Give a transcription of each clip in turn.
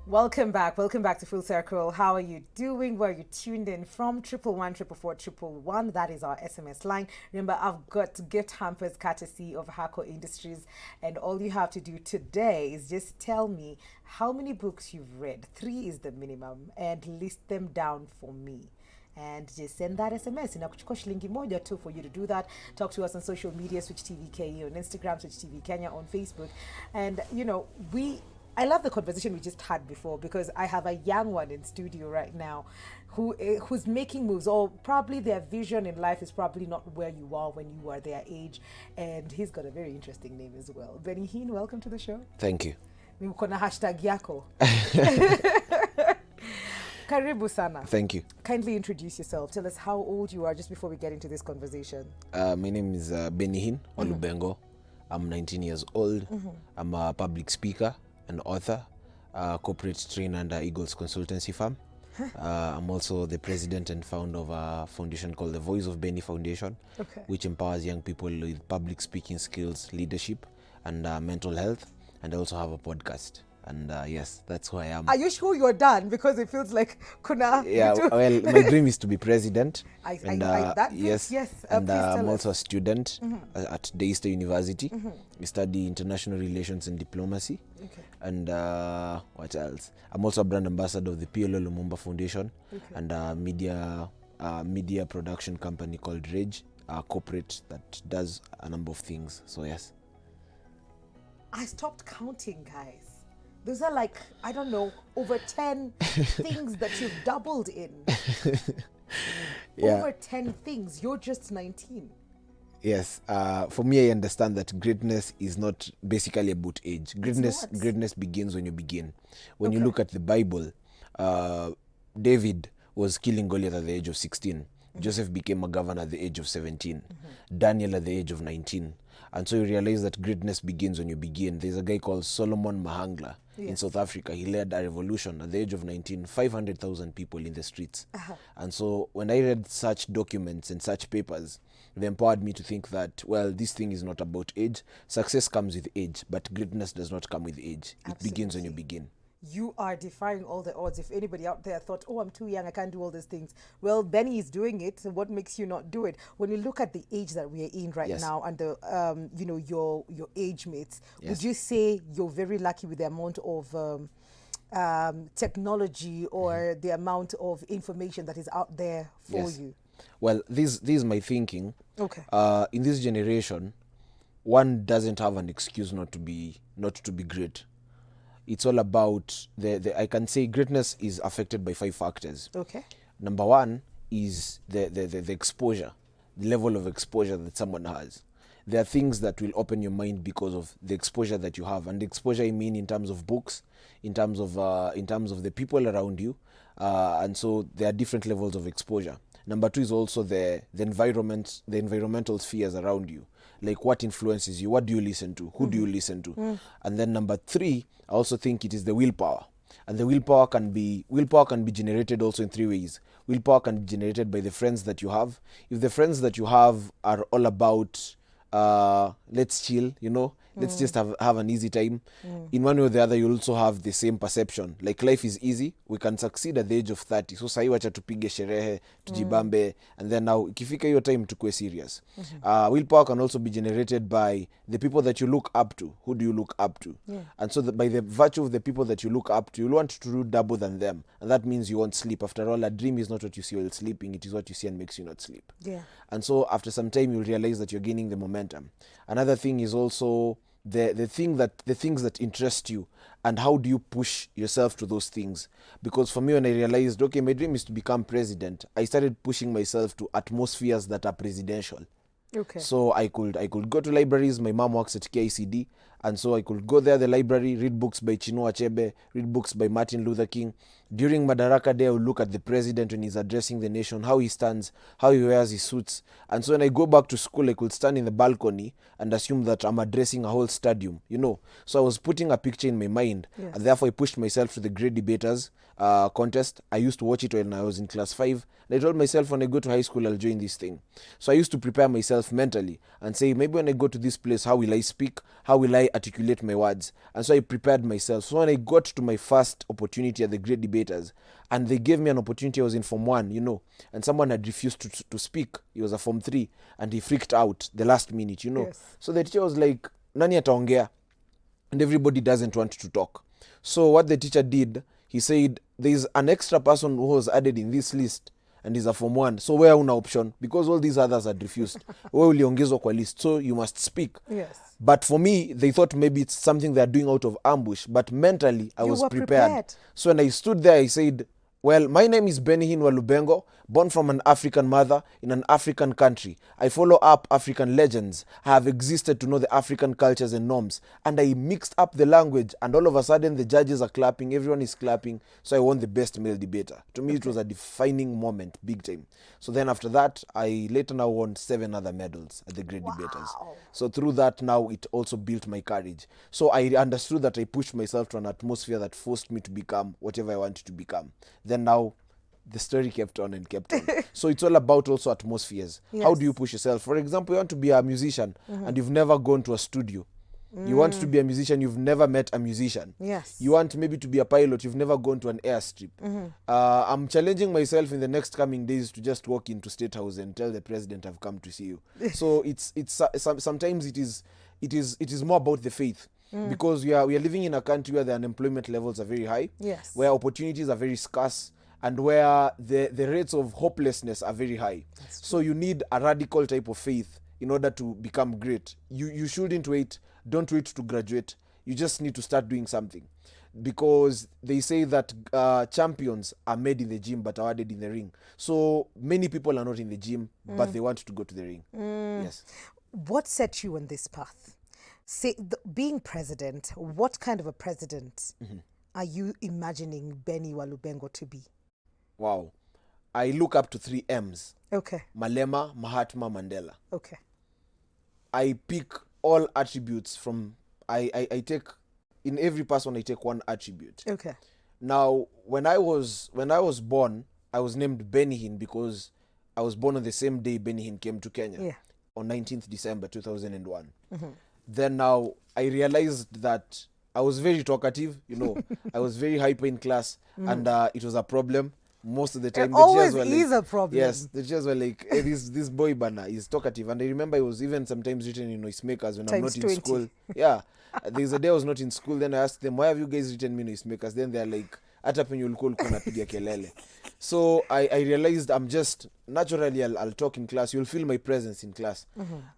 Welcome back to Full Circle. How are you doing? Where are you tuned in from? 111 That is our SMS line. Remember, I've got gift hampers courtesy of Hako Industries, and all you have to do today is just tell me how many books you've read. 3 is the minimum, and list them down for me. And just send that SMS. Inakuchukua shilingi moja tu for you to do that. Talk to us on social media, Switch TV KE on Instagram, Switch TV Kenya on Facebook. And, I love the conversation we just had before because I have a young one in studio right now who's making moves, or probably their vision in life is probably not where you are when you were their age. And he's got a very interesting name as well. Benny Hinn, welcome to the show. Thank you. Niko na hashtag yako. Karibu sana. Thank you. Kindly introduce yourself. Tell us how old you are just before we get into this conversation. My name is Benny Hinn Olubengo. I'm 19 years old. I'm a public speaker, an author, corporate trainer under Eagles Consultancy Firm. I'm also the president and founder of a foundation called the Voice of Benny Foundation, which empowers young people with public speaking skills, leadership, and mental health. And I also have a podcast. And yes, that's who I am. Are you sure you're done? Because it feels like kuna. Yeah, well, my dream is to be president. Yes. And I'm also a student at Daystar University. We study international relations and diplomacy. And what else? I'm also a brand ambassador of the PLO Lumumba Foundation and a media production company called Rage, a corporate that does a number of things. So yes. I stopped counting, guys. Those are like, I don't know, over 10 things that you've doubled in. Over 10 things. You're just 19. Yes. For me, I understand that greatness is not basically about age. Greatness begins when you begin. When you look at the Bible, David was killing Goliath at the age of 16. Joseph became a governor at the age of 17. Daniel at the age of 19. And so you realize that greatness begins when you begin. There's a guy called Solomon Mahangla in South Africa. He led a revolution at the age of 19, 500,000 people in the streets. And so when I read such documents and such papers, they empowered me to think that, well, this thing is not about age. Success comes with age, but greatness does not come with age. It begins when you begin. You are defying all the odds. If anybody out there thought, oh, I'm too young, I can't do all these things. Well, Benny is doing it. So what makes you not do it? When you look at the age that we are in right now and the, your age mates, would you say you're very lucky with the amount of technology or the amount of information that is out there for you? Well, this is my thinking. In this generation, one doesn't have an excuse not to be great. It's all about I can say greatness is affected by 5 factors. Number 1 is the exposure, the level of exposure that someone has. There are things that will open your mind because of the exposure that you have, and the exposure I mean in terms of books, in terms of the people around you, and so there are different levels of exposure. Number 2 is also the environment, the environmental spheres around you. Like what influences you, what do you listen to, who do you listen to? And then number 3, I also think it is the willpower. And the willpower can be generated also in 3 ways. Willpower can be generated by the friends that you have. If the friends that you have are all about let's chill, let's just have an easy time. In one way or the other, you also have the same perception. Like life is easy. We can succeed at the age of 30. So sahi wacha tupige sherehe, tujibambe, and then now ikifika hiyo time tukue serious. Willpower can also be generated by the people that you look up to. Who do you look up to? And so by the virtue of the people that you look up to, you want to do double than them. And that means you won't sleep. After all, a dream is not what you see while sleeping. It is what you see and makes you not sleep. And so after some time, you'll realize that you're gaining the momentum. Another thing is also the things that interest you, and how do you push yourself to those things. Because for me, when I realized, okay, my dream is to become president, I started pushing myself to atmospheres that are presidential. So I could go to libraries. My mom works at KICD, and so I could go there, the library, read books by Chinua Achebe, read books by Martin Luther King. During Madaraka Day, I would look at the president when he's addressing the nation, how he stands, how he wears his suits. And so when I go back to school, I could stand in the balcony and assume that I'm addressing a whole stadium, So I was putting a picture in my mind, and therefore I pushed myself to the Great Debaters contest. I used to watch it when I was in class 5, And I told myself when I go to high school, I'll join this thing. So I used to prepare myself mentally and say, maybe when I go to this place, how will I speak? How will I articulate my words? And so I prepared myself. So when I got to my first opportunity at the Great Debaters, and they gave me an opportunity, I was in Form 1, and someone had refused to speak. He was a Form 3, and he freaked out the last minute, Yes. So the teacher was like, nani ataongea? And everybody doesn't want to talk. So what the teacher did, he said, there's an extra person who was added in this list, and he's a Form 1. So where una option? Because all these others had refused. Wewe uliongezwa kwa list, so you must speak. Yes. But for me, they thought maybe it's something they're doing out of ambush. But mentally, I was prepared. So when I stood there, I said, well, my name is Benihin Walubengo, born from an African mother in an African country. I follow up African legends. I have existed to know the African cultures and norms. And I mixed up the language, and all of a sudden the judges are clapping, everyone is clapping. So I won the best male debater. To me, it was a defining moment, big time. So then after that, I later now won 7 other medals at the Great Debaters. So through that, now it also built my courage. So I understood that I pushed myself to an atmosphere that forced me to become whatever I wanted to become. Then now the story kept on and kept on. So it's all about also atmospheres. Yes. How do you push yourself? For example, you want to be a musician and you've never gone to a studio. You want to be a musician, you've never met a musician. Yes. You want maybe to be a pilot, you've never gone to an airstrip. I'm challenging myself in the next coming days to just walk into State House and tell the president I've come to see you. So it's sometimes it is more about the faith. Because we are living in a country where the unemployment levels are very high, yes, where opportunities are very scarce, and where the rates of hopelessness are very high. So you need a radical type of faith in order to become great. You shouldn't wait. Don't wait to graduate. You just need to start doing something. Because they say that champions are made in the gym but awarded in the ring. So many people are not in the gym, but they want to go to the ring. Yes. What set you on this path? Say, being president, what kind of a president are you imagining Benny Walubengo to be? Wow. I look up to 3 M's. Okay. Malema, Mahatma, Mandela. Okay. I pick all attributes from, I take, in every person I take one attribute. Okay. Now, when I was born, I was named Benihin because I was born on the same day Benihin came to Kenya. Yeah. On 19th December 2001. Then now I realized that I was very talkative, I was very hyper in class, and it was a problem most of the time. It always is a problem. Yes, the teachers were like, hey, this boy bana is talkative. And I remember it was even sometimes written in noisemakers when I'm not in 20. school. Yeah. There's a day I was not in school, then I asked them, why have you guys written me noisemakers? Then they're like, hata penye ulikuwa unapiga kelele. So I realized I'm just, naturally I'll talk in class. You'll feel my presence in class.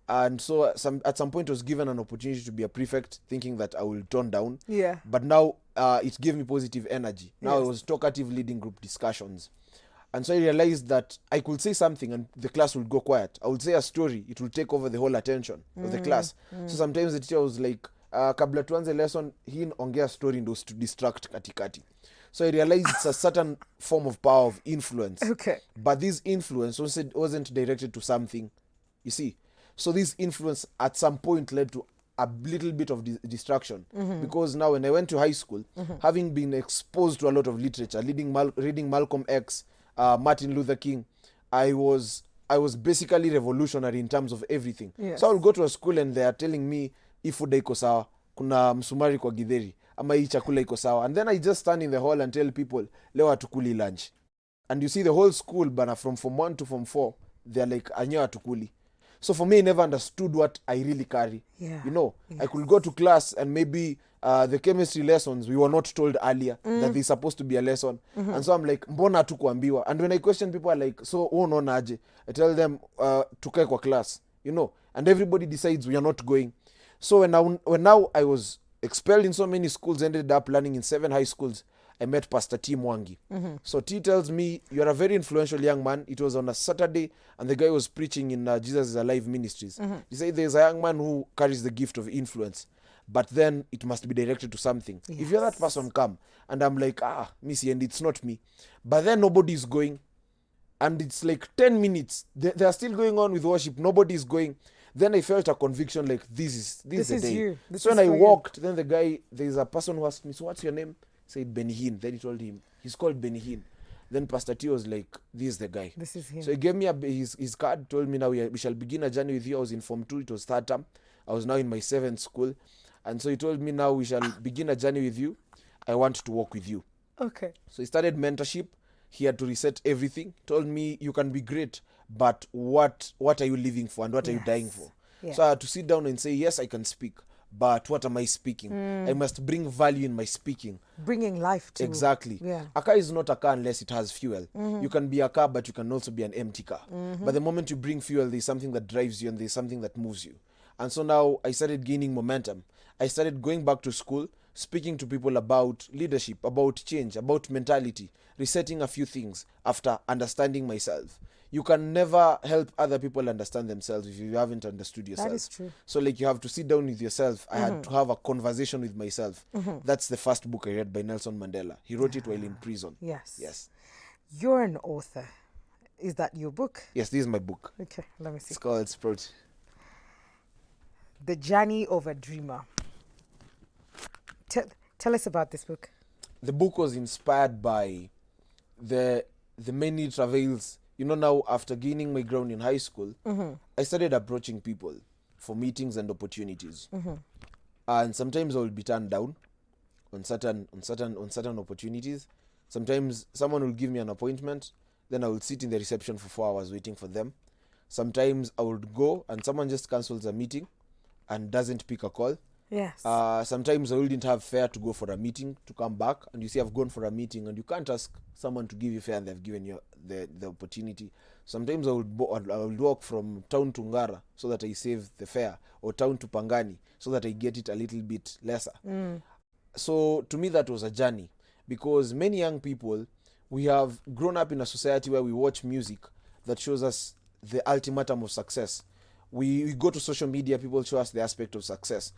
And so at some point I was given an opportunity to be a prefect, thinking that I will tone down. Yeah. But now it gave me positive energy. Now Yes. I was talkative, leading group discussions. And so I realized that I could say something and the class would go quiet. I would say a story. It will take over the whole attention of the class. So sometimes the teacher was like, kabla tuanze lesson, hii ongea story ndo to distract katikati. So I realized it's a certain form of power of influence. Okay. But this influence wasn't directed to something, you see. So this influence at some point led to a little bit of distraction. Because now when I went to high school, having been exposed to a lot of literature, reading Malcolm X, Martin Luther King, I was basically revolutionary in terms of everything. Yes. So I'll go to a school and they are telling me, ifuda iko sawa, kuna msumari kwa githeri, ama hii chakula iko sawa. And then I just stand in the hall and tell people, leo hatukuli lunch. And you see the whole school, bana, from Form 1 to Form 4, they're like, anyo hatukuli. So for me, I never understood what I really carry. Yeah. I could go to class and maybe the chemistry lessons, we were not told earlier that there's supposed to be a lesson. And so I'm like, mbona hatukuambiwa? And when I question people are like, so unaona aje? I tell them, tukae kwa class, and everybody decides we are not going. So when now I was expelled in so many schools, ended up learning in 7 high schools, I met Pastor T. Mwangi. So T tells me, you're a very influential young man. It was on a Saturday, and the guy was preaching in Jesus is Alive Ministries. He said there's a young man who carries the gift of influence, but then it must be directed to something. Yes. If you're that person, come. And I'm like, Missy, and it's not me. But then nobody's going. And it's like 10 minutes. They are still going on with worship. Nobody's going. Then I felt a conviction like, this is the day. You. So when I walked, then the guy, there's a person who asked me, so what's your name? Said Benihin. Then he told him, he's called Benihin. Then Pastor T was like, this is the guy. This is him. So he gave me his card, told me, now we shall begin a journey with you. I was in Form 2, it was third term. I was now in my 7th school. And so he told me, now we shall begin a journey with you. I want to walk with you. Okay. So he started mentorship. He had to reset everything. Told me, you can be great, but what are you living for and what are you dying for? Yeah. So I had to sit down and say, yes, I can speak, but what am I speaking? I must bring value in my speaking. Bringing life to. Exactly. Yeah. A car is not a car unless it has fuel. You can be a car, but you can also be an empty car. But the moment you bring fuel, there's something that drives you and there's something that moves you. And so now I started gaining momentum. I started going back to school, speaking to people about leadership, about change, about mentality, resetting a few things after understanding myself. You can never help other people understand themselves if you haven't understood yourself. That is true. So like you have to sit down with yourself. I had to have a conversation with myself. That's the first book I read by Nelson Mandela. He wrote it while in prison. Yes. You're an author. Is that your book? Yes, this is my book. Okay, let me see. It's called Sprout. The Journey of a Dreamer. Tell us about this book. The book was inspired by the many travails. You know, now after gaining my ground in high school, I started approaching people for meetings and opportunities. And sometimes I will be turned down on certain opportunities. Sometimes someone will give me an appointment, then I will sit in the reception for 4 hours waiting for them. Sometimes I would go and someone just cancels a meeting and doesn't pick a call. Yes. Sometimes I wouldn't have fare to go for a meeting to come back, and you see I've gone for a meeting and you can't ask someone to give you fare and they've given you the opportunity. Sometimes I would walk from town to Ngara so that I save the fare, or town to Pangani so that I get it a little bit lesser. So to me that was a journey, because many young people, we have grown up in a society where we watch music that shows us the ultimatum of success. We go to social media, people show us the aspect of success.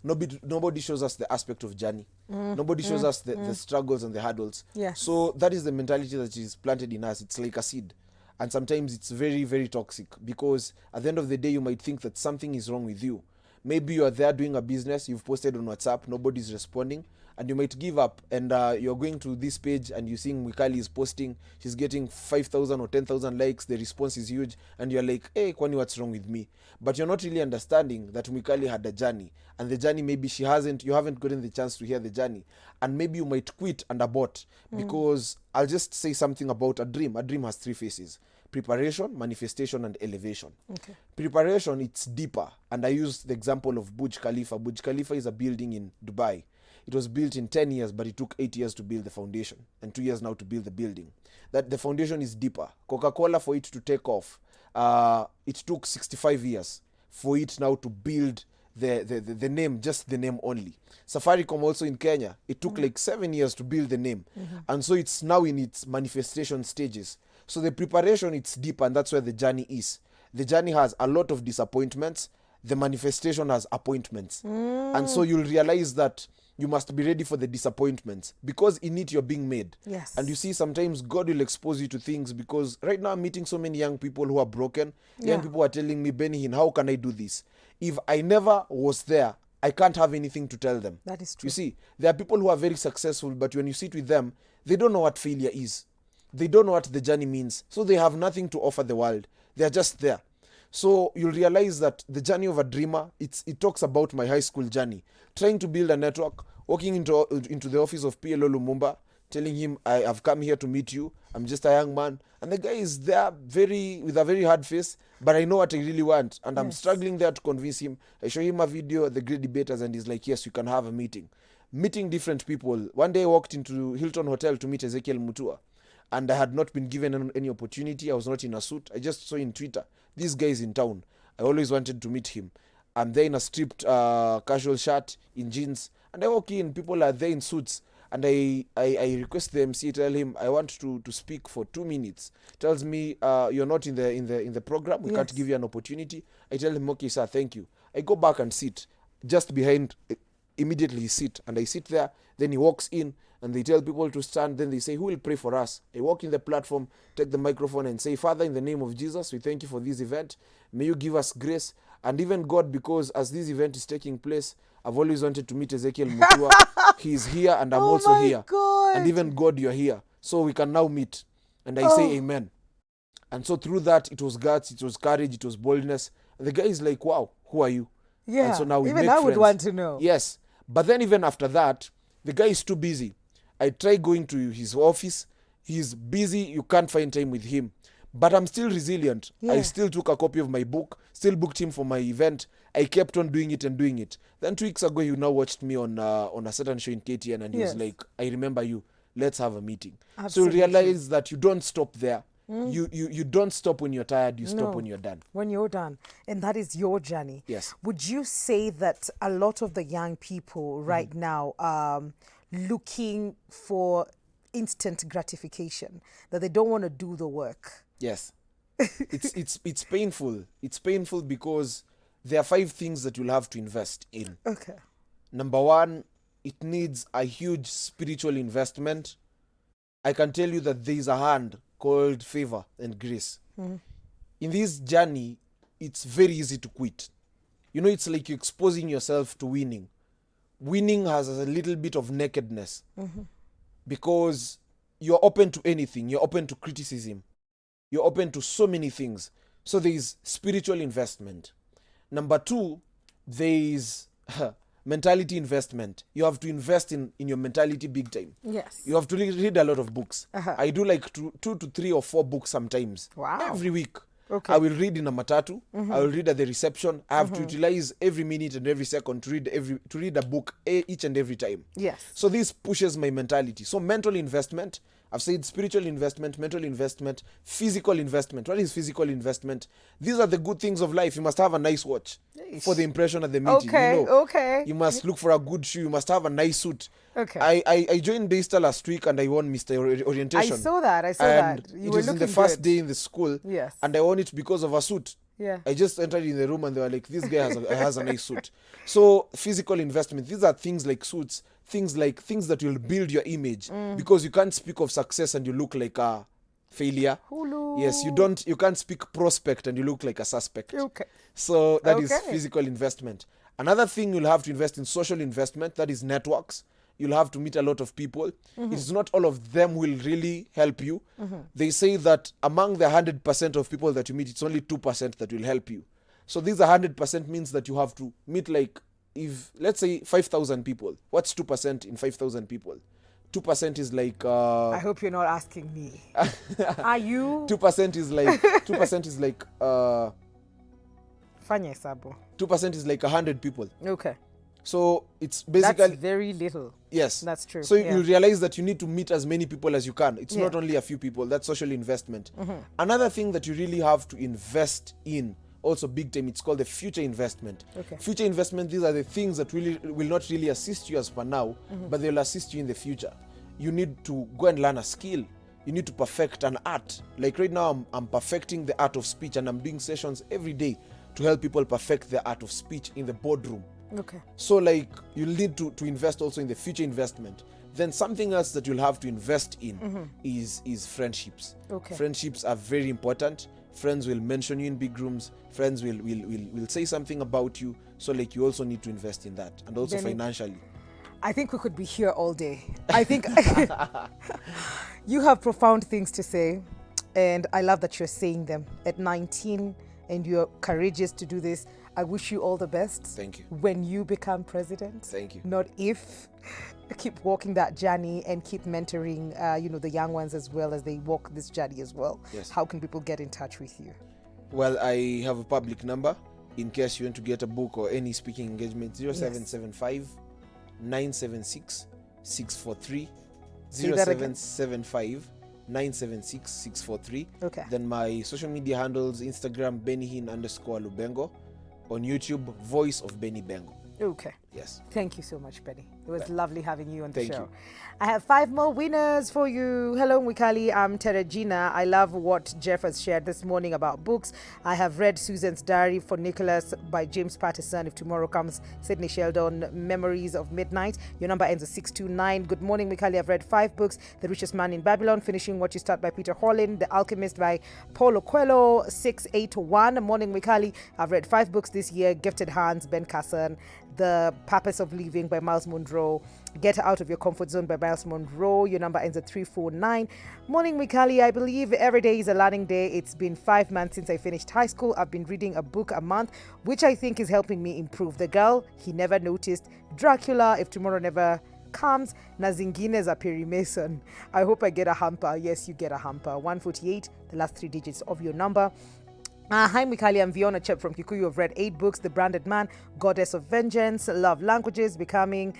Nobody shows us the aspect of journey. Nobody shows us the struggles and the hurdles. Yes. So that is the mentality that is planted in us. It's like a seed. And sometimes it's very, very toxic, because at the end of the day, you might think that something is wrong with you. Maybe you are there doing a business, you've posted on WhatsApp, nobody's responding, and you might give up, and you're going to this page and you see Mikali is posting, she's getting 5,000 or 10,000 likes, the response is huge, and you're like, hey, Kwani, what's wrong with me? But you're not really understanding that Mikali had a journey, and the journey, maybe you haven't gotten the chance to hear the journey, and maybe you might quit and abort, because I'll just say something about a dream. A dream has 3 phases: preparation, manifestation, and elevation. Okay. Preparation, it's deeper, and I use the example of Burj Khalifa. Burj Khalifa is a building in Dubai. It was built in 10 years, but it took 8 years to build the foundation and 2 years now to build the building. That the foundation is deeper. Coca Cola, for it to take off, it took 65 years for it now to build the name, just the name only. Safaricom also in Kenya, it took like 7 years to build the name. And so it's now in its manifestation stages. So the preparation, it's deep, and that's where the journey is. The journey has a lot of disappointments. The manifestation has appointments. And so you'll realize that you must be ready for the disappointments, because in it you're being made. Yes. And you see, sometimes God will expose you to things, because right now I'm meeting so many young people who are broken. Young people are telling me, Benny, how can I do this? If I never was there, I can't have anything to tell them. That is true. You see, there are people who are very successful, but when you sit with them, they don't know what failure is. They don't know what the journey means. So they have nothing to offer the world. They're just there. So you'll realize that the journey of a dreamer, it talks about my high school journey. Trying to build a network, walking into the office of PLO Lumumba, telling him, I have come here to meet you. I'm just a young man. And the guy is there with a very hard face, but I know what I really want. And I'm struggling there to convince him. I show him a video, the great debaters, and he's like, yes, you can have a meeting. Meeting different people. One day I walked into Hilton Hotel to meet Ezekiel Mutua, and I had not been given any opportunity. I was not in a suit. I just saw in Twitter, this guy is in town. I always wanted to meet him. I'm there in a stripped casual shirt, in jeans, and I walk in, people are there in suits, and I request the MC, tell him I want to speak for 2 minutes. Tells me, you're not in the program, we can't give you an opportunity. I tell him, okay sir, thank you. I go back and sit just behind, immediately he sit, and I sit there. Then he walks in, and they tell people to stand. Then they say, who will pray for us? I walk in the platform, take the microphone and say, Father, in the name of Jesus, we thank you for this event. May you give us grace. And even God, because as this event is taking place, I've always wanted to meet Ezekiel Mutua. He is here, and I'm also here. God. And even God, you're here. So we can now meet. And I say amen. And so through that, it was guts, it was courage, it was boldness. And the guy is like, wow, who are you? Yeah. And so now we even make I would friends. want to know. Yes. But then even after that, the guy is too busy. I try going to his office. He's busy. You can't find time with him. But I'm still resilient. Yeah. I still took a copy of my book, still booked him for my event. I kept on doing it and doing it. Then 2 weeks ago, he now watched me on a certain show in KTN, and he was like, I remember you. Let's have a meeting. Absolutely. So realize that you don't stop there. You don't stop when you're tired. You stop when you're done. When you're done. And that is your journey. Yes. Would you say that a lot of the young people right now are looking for instant gratification, that they don't want to do the work? Yes. It's painful. It's painful because there are 5 things that you'll have to invest in. Okay. Number 1, it needs a huge spiritual investment. I can tell you that there is a hand called favor and grace. In this journey, it's very easy to quit. You know, it's like you're exposing yourself to winning. Winning has a little bit of nakedness because you're open to anything. You're open to criticism. You're open to so many things. So there is spiritual investment. Number 2, there is mentality investment. You have to invest in your mentality big time. Yes. You have to read a lot of books. I do like 2 to 3 or 4 books sometimes. Wow. Every week. Okay. I will read in a matatu. I will read at the reception. I have to utilize every minute and every second to read a book each and every time. Yes. So this pushes my mentality. So mental investment, I've said spiritual investment, mental investment, physical investment. What is physical investment? These are the good things of life. You must have a nice watch for the impression at the meeting. Okay, you know, okay. You must look for a good shoe. You must have a nice suit. Okay. I joined Daystar last week and I won Mr. Orientation. I saw that. And You it were was in looking the first good. day in the school. Yes. And I won it because of a suit. Yeah. I just entered in the room and they were like, this guy has a nice suit. So physical investment, these are things like suits, things that will build your image, because you can't speak of success and you look like a failure. Hulu. Yes, you can't speak prospect and you look like a suspect. Okay. So that is Okay. physical investment. Another thing you'll have to invest in social investment, that is networks. You'll have to meet a lot of people. It's not all of them will really help you. They say that among the 100% of people that you meet, it's only 2% that will help you. So this 100% means that you have to meet, like, if let's say 5,000 people. What's 2% in 5,000 people? 2% is like I hope you're not asking me. Are you? 2% is like 2% is like Fanya Sabo. 2% is like 100 people. Okay. So it's basically That's very little. yes, That's true. So Yeah. you realize that you need to meet as many people as you can. It's Yeah. not only a few people. That's social investment. Another thing that you really have to invest in, also big time, it's called the future investment. Okay. Future investment, these are the things that really will not really assist you as per now, but they'll assist you in the future. You need to go and learn a skill. You need to perfect an art. Like right now, I'm perfecting the art of speech, and I'm doing sessions every day to help people perfect the art of speech in the boardroom. Okay. So like you'll need to invest also in the future investment. Then something else that you'll have to invest in is friendships. Okay. Friendships are very important. Friends will mention you in big rooms. Friends will say something about you. So like you also need to invest in that, and also Benny, financially. I think we could be here all day. I think you have profound things to say, and I love that you're saying them at 19 and you're courageous to do this. I wish you all the best. Thank you. When you become president. Thank you. Not if. Keep walking that journey and keep mentoring, the young ones as well as they walk this journey as well. Yes. How can people get in touch with you? Well, I have a public number in case you want to get a book or any speaking engagement. 0775 976 643. Say that again. 0775 976 643. Okay. Then my social media handles: Instagram Bennyhin_Lubengo, on YouTube Voice of Benny Bengo. Okay. Yes. Thank you so much, Benny. It was lovely having you on the Thank show. you. I have 5 more winners for you. Hello, Mwikali. I'm Terregina. I love what Jeff has shared this morning about books. I have read Susan's Diary for Nicholas by James Patterson. If Tomorrow Comes, Sydney Sheldon, Memories of Midnight. Your number ends at 629. Good morning, Mwikali. I've read 5 books. The Richest Man in Babylon, Finishing What You Start by Peter Holland. The Alchemist by Paulo Coelho, 681. Morning, Mwikali. I've read 5 books this year. Gifted Hands, Ben Carson. The Purpose of Living by Miles Monroe. Get Out of Your Comfort Zone by Miles Monroe. Your number ends at 349. Morning, Mikali. I believe every day is a learning day. It's been 5 months since I finished high school. I've been reading a book a month, which I think is helping me improve. The Girl He Never Noticed, Dracula, If Tomorrow Never Comes, na zingine za Perry Mason. I hope I get a hamper. Yes, you get a hamper. 148, the last 3 digits of your number. Hi, Mikali. I'm Fiona Chep from Kikuyu. I've read 8 books: The Branded Man, Goddess of Vengeance, Love Languages, Becoming,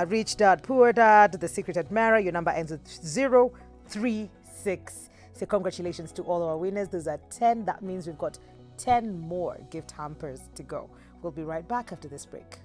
Rich Dad, Poor Dad, The Secret Admirer. Your number ends with 036. So congratulations to all our winners. Those are 10. That means we've got 10 more gift hampers to go. We'll be right back after this break.